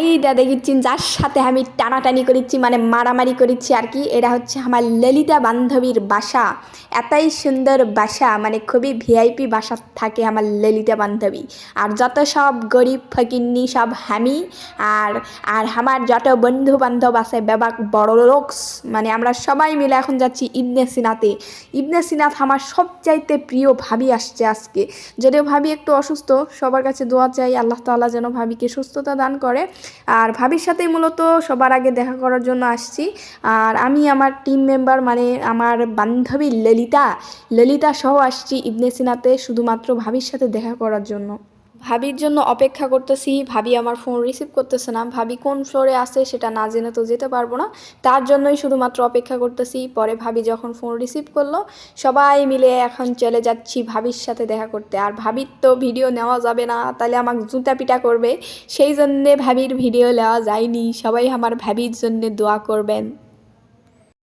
এইটা দেখেছেন যার সাথে আমি টানাটানি করেছি মানে মারামারি করেছি আর কি, এটা হচ্ছে আমার ললিতা বান্ধবীর বাসা। এতই সুন্দর বাসা, মানে খুবই ভিআইপি বাসা থাকে আমার ললিতা বান্ধবী। আর যত সব গরিব ফকিন্নি সব আমি, আর আর আমার যত বন্ধু বান্ধব আছে বেবাক বড় লোকস, মানে আমরা সবাই মিলে এখন যাচ্ছি ইবনে সিনাতে। ইবনে সিনাত আমার সবচাইতে প্রিয় ভাবি আসছে আজকে। যদিও ভাবি একটু অসুস্থ, সবার কাছে দোয়া চাই আল্লাহ তাআলা যেন ভাবিকে সুস্থতা দান করে। আর ভাবির সাথেই মূলত সবার আগে দেখা করার জন্য আসছি। আর আমি আমার টিম মেম্বার মানে আমার বান্ধবী ললিতা সহ আসছি ইবনে সিনাতে শুধুমাত্র ভাবির সাথে দেখা করার জন্য। ভাবির জন্য অপেক্ষা করতেছি, ভাবি আমার ফোন রিসিভ করতেছে না। ভাবি কোন ফ্লোরে আছে সেটা না জেনে তো যেতে পারবো না, তার জন্যই শুধুমাত্র অপেক্ষা করতেছি। পরে ভাবি যখন ফোন রিসিভ করলো সবাই মিলে এখন চলে যাচ্ছি ভাবির সাথে দেখা করতে। আর ভাবির তো ভিডিও নেওয়া যাবে না, তাহলে আমাকে জুতা পিটা করবে, সেই জন্যে ভাবির ভিডিও নেওয়া যায়নি। সবাই আমার ভাবির জন্যে দোয়া করবেন।